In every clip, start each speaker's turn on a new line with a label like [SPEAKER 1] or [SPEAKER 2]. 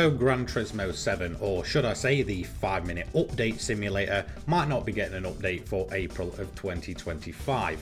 [SPEAKER 1] So Gran Turismo 7, or should I say the 5-minute update simulator, might not be getting an update for April of 2025.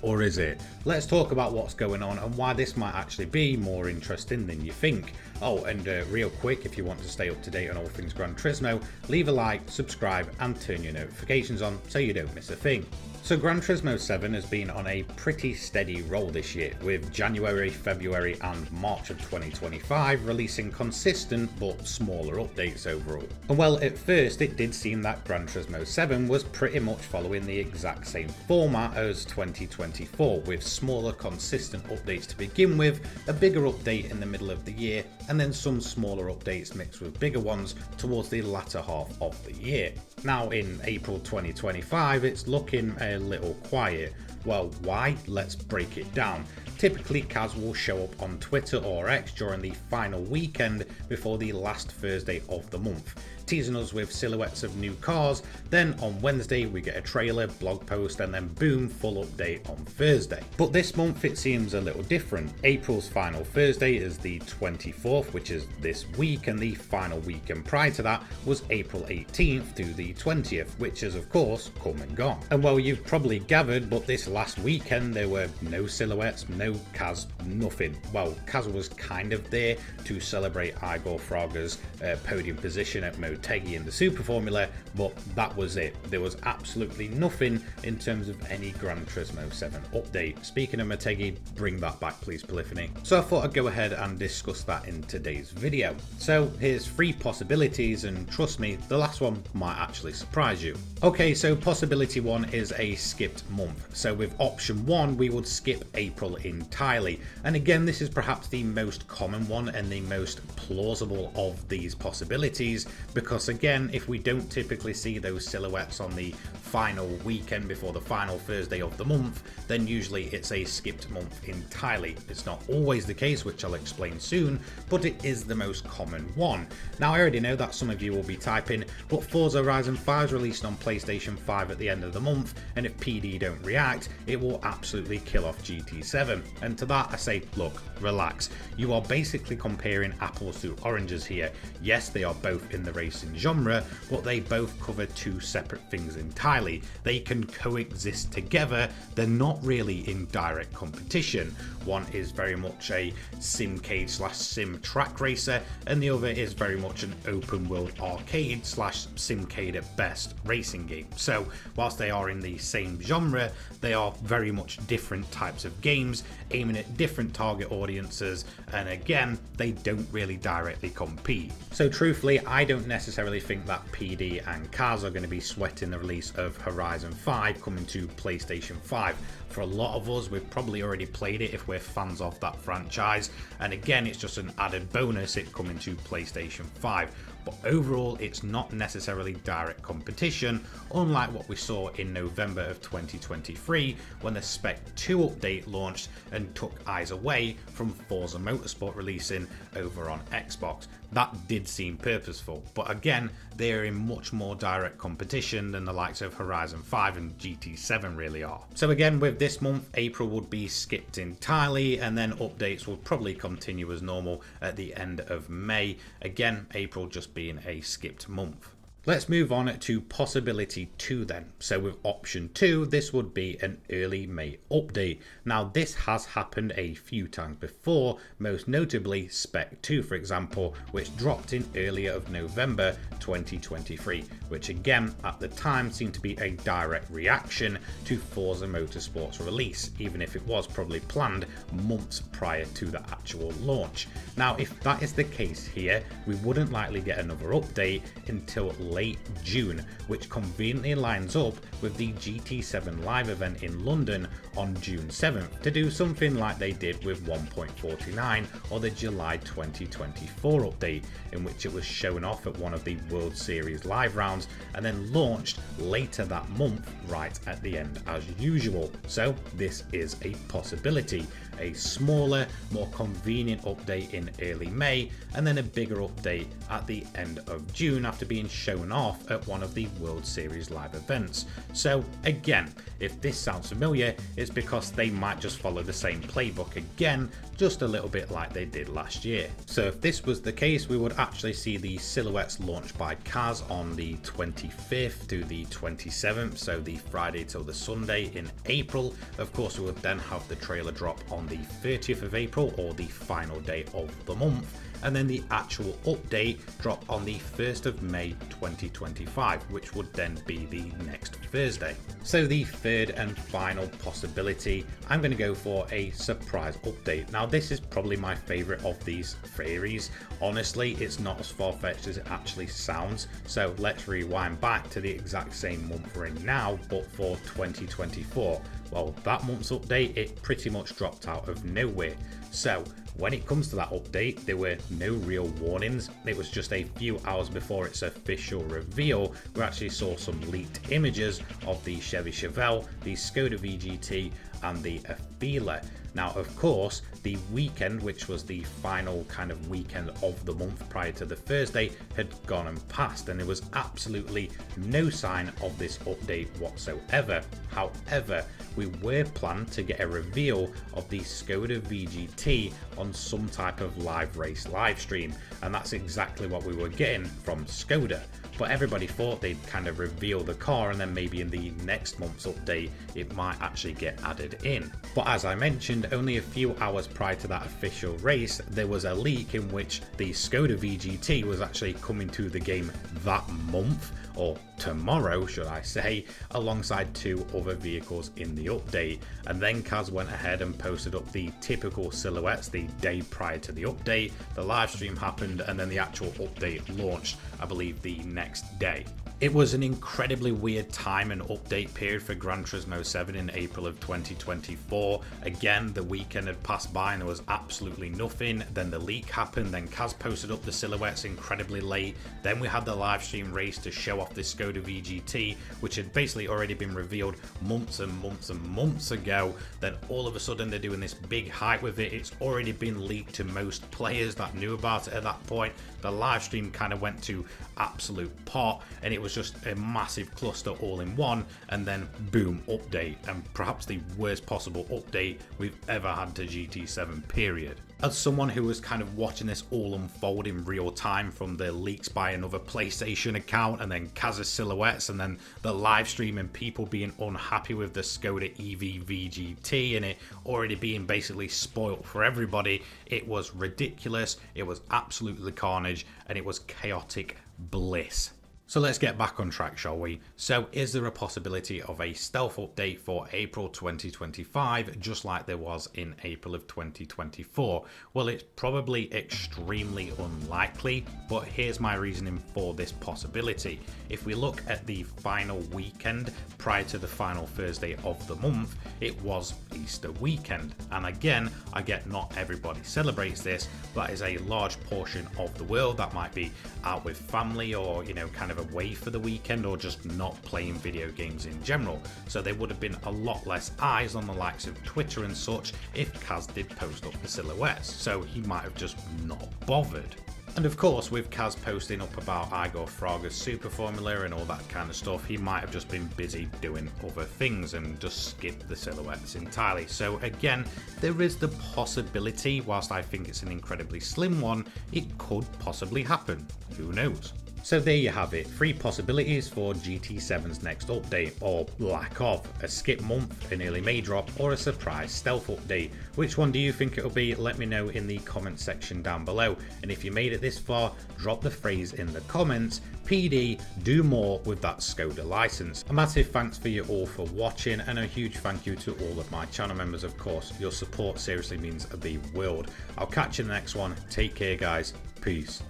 [SPEAKER 1] Or is it? Let's talk about what's going on and why this might actually be more interesting than you think. Oh, and real quick, if you want to stay up to date on all things Gran Turismo, leave a like, subscribe and turn your notifications on so you don't miss a thing. So Gran Turismo 7 has been on a pretty steady roll this year, with January, February and March of 2025 releasing consistent but smaller updates overall. And well, at first it did seem that Gran Turismo 7 was pretty much following the exact same format as 2024, with smaller consistent updates to begin with, a bigger update in the middle of the year, and then some smaller updates mixed with bigger ones towards the latter half of the year. Now in April 2025 it's looking a little quiet. Well, why? Let's break it down. Typically, Kaz will show up on Twitter or X during the final weekend before the last Thursday of the month, teasing us with silhouettes of new cars. Then on Wednesday we get a trailer, blog post, and then boom, full update on Thursday. But this month it seems a little different. April's final Thursday is the 24th, which is this week, and the final weekend prior to that was April 18th to the 20th, which is of course come and gone. And well, you've probably gathered, but this last weekend there were no silhouettes, no Kaz, nothing. Well, Kaz was kind of there to celebrate Igor Fraga's podium position at Motegi in the Super Formula, but that was it. There was absolutely nothing in terms of any Gran Turismo 7 update. Speaking of Motegi, bring that back please, Polyphony. So I thought I'd go ahead and discuss that in today's video. So here's 3 possibilities, and trust me, the last one might actually surprise you. Okay, so possibility 1 is a skipped month. So with option 1 we would skip April entirely, and again this is perhaps the most common one and the most plausible of these possibilities, because again, if we don't typically see those silhouettes on the final weekend before the final Thursday of the month, then usually it's a skipped month entirely. It's not always the case, which I'll explain soon, but it is the most common one. Now I already know that some of you will be typing, but Forza Horizon 5 is released on PlayStation 5 at the end of the month, and if PD don't react, it will absolutely kill off GT7. And to that I say, look, relax. You are basically comparing apples to oranges here. Yes, they are both in the racing genre, but they both cover 2 separate things entirely. They can coexist together. They're not really in direct competition. One is very much a simcade / sim track racer, and the other is very much an open world arcade / simcade at best racing game. So whilst they are in the same genre, they are very much different types of games aiming at different target audiences, and again, they don't really directly compete. So truthfully, I don't necessarily think that PD and Kaz are going to be sweating the release of Horizon 5 coming to PlayStation 5. For a lot of us, we've probably already played it if we're fans of that franchise, and again, it's just an added bonus it coming to PlayStation 5. But overall, it's not necessarily direct competition, unlike what we saw in November of 2023 when the Spec 2 update launched and took eyes away from Forza Motorsport releasing over on Xbox. That did seem purposeful, but again, they're in much more direct competition than the likes of Horizon 5 and GT7 really are. So again, with this month, April would be skipped entirely, and then updates will probably continue as normal at the end of May. Again, April just being a skipped month. Let's move on to possibility 2 then. So with option 2, this would be an early May update. Now this has happened a few times before, most notably Spec 2 for example, which dropped in earlier of November 2023, which again at the time seemed to be a direct reaction to Forza Motorsport's release, even if it was probably planned months prior to the actual launch. Now if that is the case here, we wouldn't likely get another update until late June, which conveniently lines up with the GT7 live event in London on June 7th to do something like they did with 1.49 or the July 2024 update, in which it was shown off at one of the World Series live rounds and then launched later that month right at the end as usual. So this is a possibility, a smaller, more convenient update in early May and then a bigger update at the end of June after being shown off at one of the World Series live events. So again, if this sounds familiar, is because they might just follow the same playbook again, just a little bit like they did last year. So if this was the case, we would actually see the silhouettes launched by Kaz on the 25th to the 27th, so the Friday till the Sunday in April. Of course, we would then have the trailer drop on the 30th of April, or the final day of the month, and then the actual update drop on the 1st of May 2025, which would then be the next Thursday. So the third and final possibility, I'm going to go for a surprise update. Now this is probably my favorite of these theories. Honestly, it's not as far-fetched as it actually sounds. So let's rewind back to the exact same month we're in now, but for 2024. Well, that month's update, it pretty much dropped out of nowhere. So when it comes to that update, there were no real warnings. It was just a few hours before its official reveal, we actually saw some leaked images of the Chevy Chevelle, the Skoda VGT, and the Afeela. Now, of course, the weekend, which was the final kind of weekend of the month prior to the Thursday, had gone and passed, and there was absolutely no sign of this update whatsoever. However, we were planned to get a reveal of the Skoda VGT on some type of live race live stream, and that's exactly what we were getting from Skoda. But everybody thought they'd kind of reveal the car, and then maybe in the next month's update it might actually get added in. But as I mentioned, only a few hours prior to that official race, there was a leak in which the Skoda VGT was actually coming to the game that month, or tomorrow should I say, alongside two other vehicles in the update. And then Kaz went ahead and posted up the typical silhouettes the day prior to the update. The live stream happened, and then the actual update launched, I believe, the next day. It was an incredibly weird time and update period for Gran Turismo 7 in April of 2024. Again, the weekend had passed by and there was absolutely nothing. Then the leak happened, then Kaz posted up the silhouettes incredibly late. Then we had the live stream race to show off the Skoda VGT, which had basically already been revealed months and months and months ago. Then all of a sudden they're doing this big hype with it. It's already been leaked to most players that knew about it at that point. The live stream kind of went to absolute pot, and it was just a massive cluster all in one, and then boom, update, and perhaps the worst possible update we've ever had to GT7 period. As someone who was kind of watching this all unfold in real time, from the leaks by another PlayStation account, and then Kaz's silhouettes, and then the live stream and people being unhappy with the Skoda EV VGT and it already being basically spoilt for everybody, it was ridiculous, it was absolutely carnage, and it was chaotic bliss. So let's get back on track, shall we? So is there a possibility of a stealth update for April 2025, just like there was in April of 2024? Well, it's probably extremely unlikely, but here's my reasoning for this possibility. If we look at the final weekend prior to the final Thursday of the month, it was Easter weekend. And again, I get not everybody celebrates this, but that is a large portion of the world that might be out with family, or, you know, kind of away for the weekend, or just not playing video games in general. So there would have been a lot less eyes on the likes of Twitter and such if Kaz did post up the silhouettes, so he might have just not bothered. And of course, with Kaz posting up about Igor Fraga's super formula and all that kind of stuff, he might have just been busy doing other things and just skipped the silhouettes entirely. So again, there is the possibility, whilst I think it's an incredibly slim one, it could possibly happen. Who knows? So there you have it, 3 possibilities for GT7's next update, or lack of: a skip month, an early May drop, or a surprise stealth update. Which one do you think it'll be? Let me know in the comment section down below. And if you made it this far, drop the phrase in the comments, PD, do more with that Skoda license. A massive thanks for you all for watching, and a huge thank you to all of my channel members, of course. Your support seriously means the world. I'll catch you in the next one. Take care, guys. Peace.